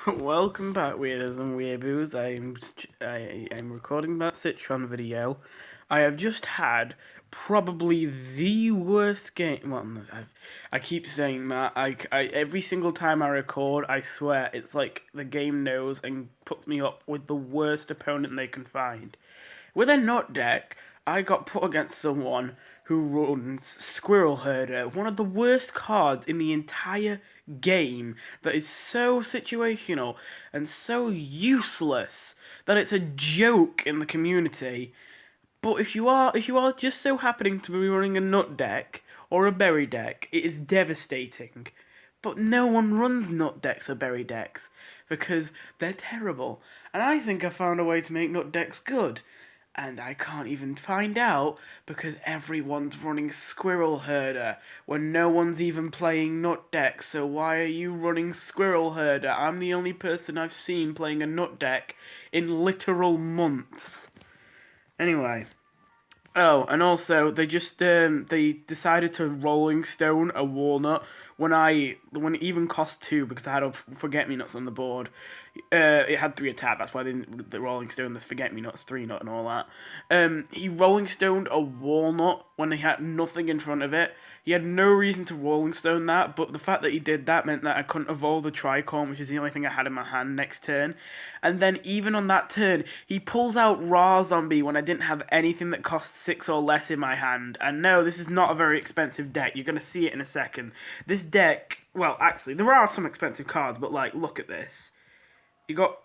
Welcome back, weirdos and weeaboos. I'm recording that Citron video. I have just had probably the worst game. Well, no, I keep saying that. Every single time I record, I swear it's like the game knows and puts me up with the worst opponent they can find. With a nut deck, I got put against someone who runs Squirrel Herder, one of the worst cards in the entire game that is so situational and so useless that it's a joke in the community. But if you are just so happening to be running a nut deck or a berry deck, it is devastating. But no one runs nut decks or berry decks because they're terrible. And I think I found a way to make nut decks good. And I can't even find out because everyone's running Squirrel Herder when no one's even playing nut decks. So why are you running Squirrel Herder? I'm the only person I've seen playing a nut deck in literal months. Anyway. Oh, and also they just they decided to Rolling Stone a walnut when it even cost two because I had a forget me nuts on the board. It had three attack. That's why the Rolling Stone the forget me nuts three nut and all that. He Rolling Stoned a walnut when he had nothing in front of it. He had no reason to Rolling Stone that, but the fact that he did that meant that I couldn't evolve the Tricorn, which is the only thing I had in my hand next turn. And then even on that turn, he pulls out Raw Zombie when I didn't have anything that cost 6 or less in my hand. And no, this is not a very expensive deck. You're going to see it in a second. This deck, well, actually, there are some expensive cards, but like, look at this. You got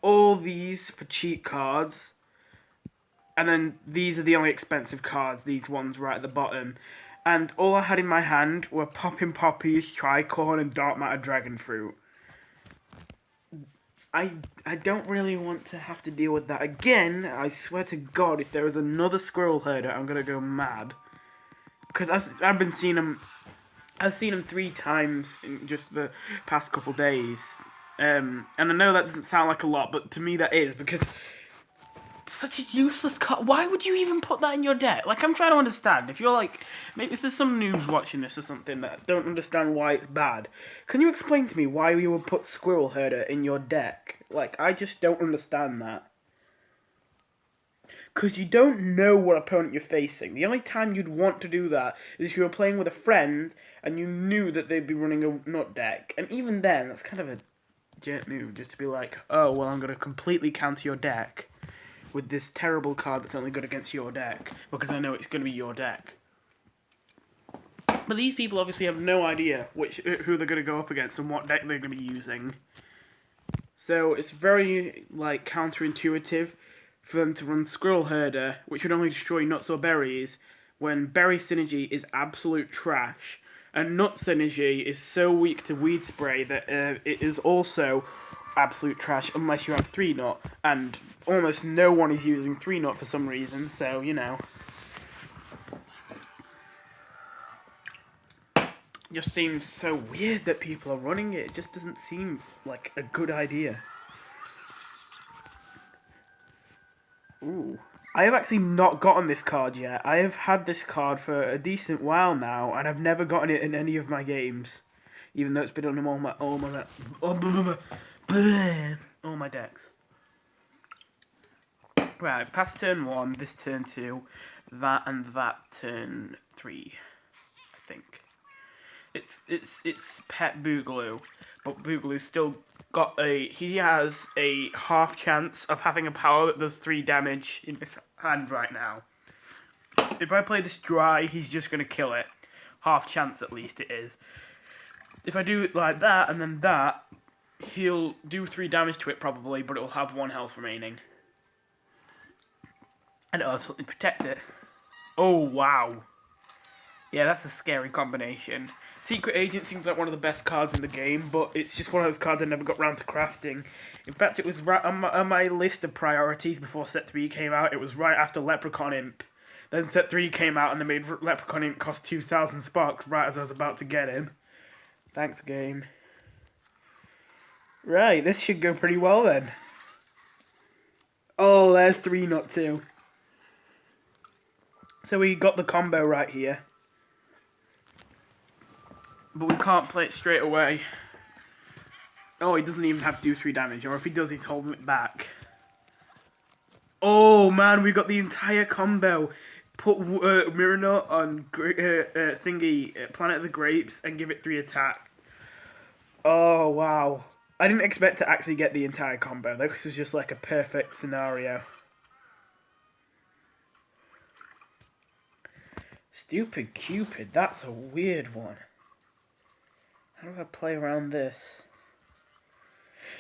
all these for cheap cards. And then these are the only expensive cards, these ones right at the bottom. And all I had in my hand were Poppin' Poppies, Tricorn, and Dark Matter Dragon Fruit. I don't really want to have to deal with that again. I swear to God, if there is another Squirrel Herder, I'm gonna go mad. Because I've been seeing him, I've seen him 3 times in just the past couple days. And I know that doesn't sound like a lot, but to me that is because such a useless card. Why would you even put that in your deck? Like, I'm trying to understand. If you're like, maybe if there's some noobs watching this or something that don't understand why it's bad, can you explain to me why you would put Squirrel Herder in your deck? Like, I just don't understand that. Because you don't know what opponent you're facing. The only time you'd want to do that is if you were playing with a friend and you knew that they'd be running a nut deck. And even then, that's kind of a jet move, just to be like, oh, well, I'm going to completely counter your deck with this terrible card that's only good against your deck, because I know it's going to be your deck. But these people obviously have no idea who they're going to go up against and what deck they're going to be using. So it's very like counterintuitive for them to run Squirrel Herder, which would only destroy nuts or berries, when Berry Synergy is absolute trash, and Nut Synergy is so weak to Weed Spray that it is also absolute trash unless you have 3 nut, and almost no one is using 3 nut for some reason, so you know. It just seems so weird that people are running it. It just doesn't seem like a good idea. Ooh. I have actually not gotten this card yet. I have had this card for a decent while now, and I've never gotten it in any of my games. Even though it's been on all my decks. Right, past turn 1, this turn 2, that and that turn 3, I think. It's Pet Boogaloo, but Boogaloo's still he has a half chance of having a power that does 3 damage in his hand right now. If I play this dry, he's just going to kill it. Half chance at least it is. If I do it like that and then that, he'll do 3 damage to it probably, but it will have 1 health remaining. And it'll also protect it. Oh, wow. Yeah, that's a scary combination. Secret Agent seems like one of the best cards in the game, but it's just one of those cards I never got round to crafting. In fact, it was right on my list of priorities before Set 3 came out. It was right after Leprechaun Imp. Then Set 3 came out and they made Leprechaun Imp cost 2,000 sparks right as I was about to get him. Thanks, game. Right, this should go pretty well then. Oh, there's 3 nut too. So we got the combo right here. But we can't play it straight away. Oh, he doesn't even have to do 3 damage, or if he does, he's holding it back. Oh man, we got the entire combo. Put Mirror on Planet of the Grapes and give it 3 attack. Oh wow. I didn't expect to actually get the entire combo. This was just like a perfect scenario. Stupid Cupid, that's a weird one. How do I play around this?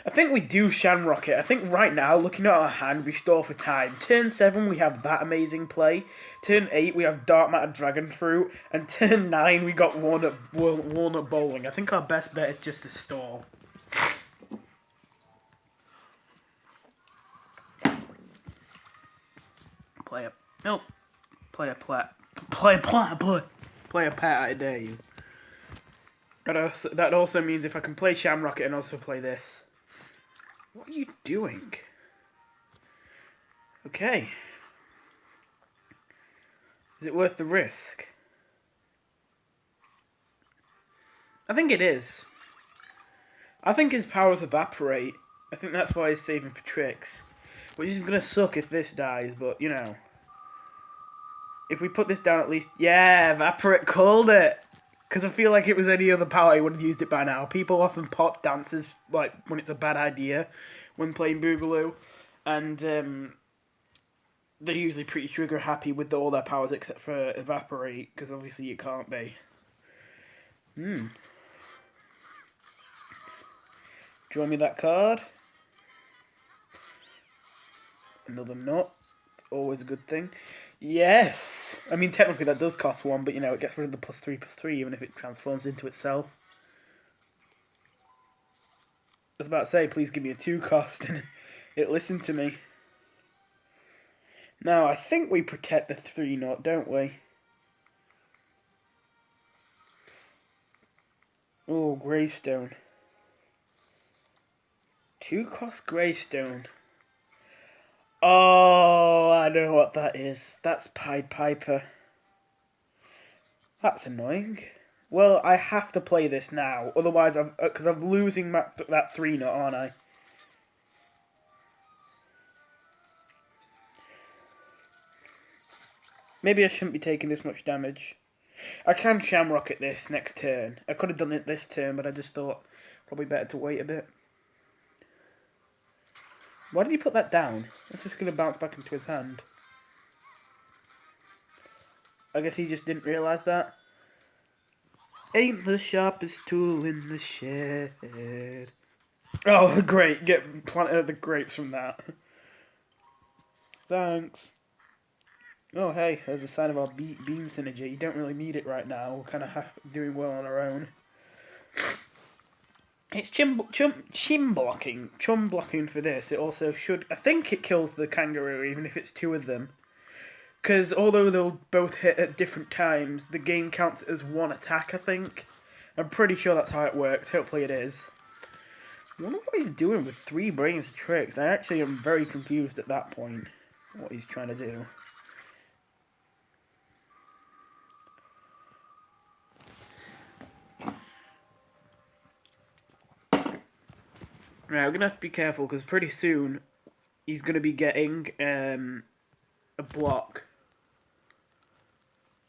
I think we do Shamrock it. I think right now, looking at our hand, we store for time. Turn 7, we have that amazing play. Turn 8, we have Dark Matter Dragon Fruit. And turn 9, we got Walnut Bowling. I think our best bet is just to stall. Play a... Nope. Play a pet. Play a pet, I dare you. That also means if I can play Shamrock it and also play this. What are you doing? Okay. Is it worth the risk? I think it is. I think his powers evaporate. I think that's why he's saving for tricks. Which is going to suck if this dies, but, you know. If we put this down at least... Yeah, evaporate called it! Because I feel like it was any other power, he would have used it by now. People often pop dances, like, when it's a bad idea, when playing Boogaloo. And, they're usually pretty trigger happy with all their powers except for evaporate, because obviously you can't be. Draw me that card. Another nut. Always a good thing. Yes! I mean, technically that does cost 1, but, you know, it gets rid of the +3/+3, even if it transforms into itself. I was about to say, please give me a 2 cost, and it listened to me. Now, I think we protect the 3-0, don't we? Oh, Gravestone. 2 cost Gravestone. Oh, I know what that is. That's Pied Piper. That's annoying. Well, I have to play this now, otherwise because I'm losing that 3-0, aren't I? Maybe I shouldn't be taking this much damage. I can Shamrock at this next turn. I could have done it this turn, but I just thought probably better to wait a bit. Why did he put that down? It's just going to bounce back into his hand. I guess he just didn't realise that. Ain't the sharpest tool in the shed. Oh, great. Get Planet of the Grapes from that. Thanks. Oh, hey, there's a sign of our beam synergy. You don't really need it right now. We're kind of doing well on our own. It's chum blocking for this. It also should... I think it kills the kangaroo, even if it's 2 of them. Because although they'll both hit at different times, the game counts as 1 attack, I think. I'm pretty sure that's how it works. Hopefully it is. I wonder what he's doing with 3 brains of tricks. I actually am very confused at that point. What he's trying to do. Right, we're going to have to be careful because pretty soon he's going to be getting a block.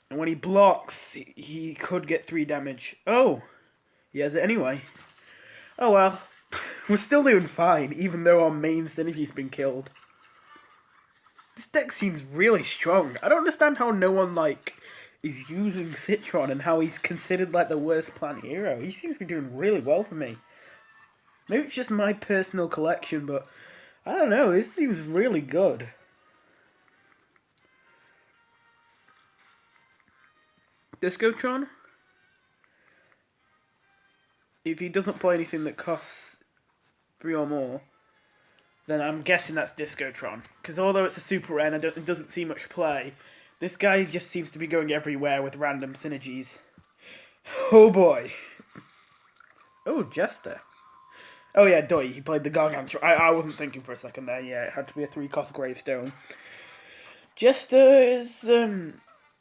And when he blocks, he could get 3 damage. Oh! He has it anyway. Oh well. We're still doing fine, even though our main synergy's been killed. This deck seems really strong. I don't understand how no one, like, is using Citron and how he's considered, like, the worst plant hero. He seems to be doing really well for me. Maybe it's just my personal collection, but I don't know. This seems really good. Discotron? If he doesn't play anything that costs 3 or more, then I'm guessing that's Discotron. Because although it's a super rare and it doesn't see much play, this guy just seems to be going everywhere with random synergies. Oh boy. Oh, Jester. Oh yeah, Doi, he played the Gargantuan. I wasn't thinking for a second there. Yeah, it had to be a 3-cost Gravestone. Jester is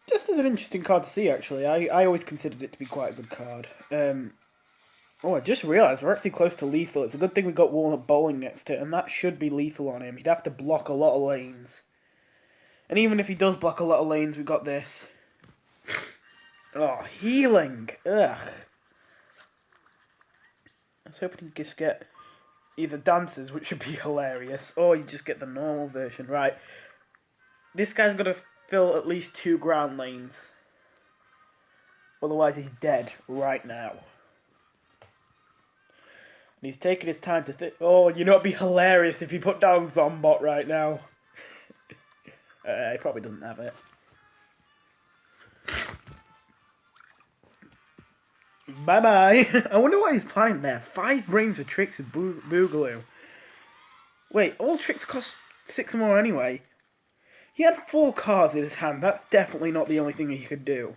just as an interesting card to see, actually. I always considered it to be quite a good card. Oh, I just realised we're actually close to lethal. It's a good thing we got Walnut Bowling next to it, and that should be lethal on him. He'd have to block a lot of lanes. And even if he does block a lot of lanes, we got this. Oh, healing! Ugh. I was hoping he'd just get either dancers, which would be hilarious, or you just get the normal version. Right. This guy's got to fill at least 2 ground lanes. Otherwise, he's dead right now. And he's taking his time to think. Oh, you know it'd be hilarious if he put down Zombot right now. He probably doesn't have it. Bye-bye. I wonder what he's planning there. 5 brains for tricks with Boogaloo. Wait, all tricks cost 6 more anyway. He had 4 cards in his hand. That's definitely not the only thing he could do.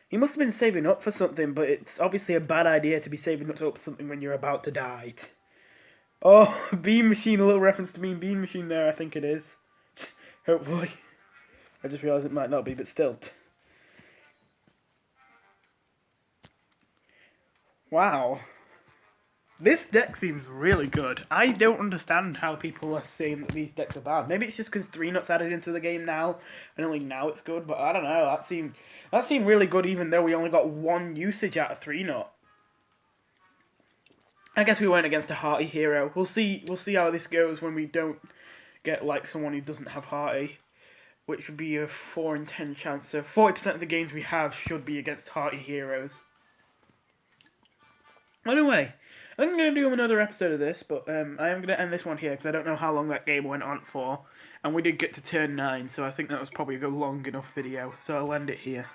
He must have been saving up for something, but it's obviously a bad idea to be saving up for something when you're about to die. Oh, Bean Machine, a little reference to Mean Bean Machine there, I think it is. Hopefully. I just realised it might not be, but still. Wow. This deck seems really good. I don't understand how people are saying that these decks are bad. Maybe it's just because 3-Nut's added into the game now, and only now it's good, but I don't know. That seemed really good even though we only got 1 usage out of 3-Nut. I guess we went against a Hearty hero. We'll see how this goes when we don't get like someone who doesn't have Hearty, which would be a 4 in 10 chance. So 40% of the games we have should be against Hearty heroes. Anyway, I'm going to do another episode of this, but I am going to end this one here because I don't know how long that game went on for. And we did get to turn 9, so I think that was probably a long enough video. So I'll end it here.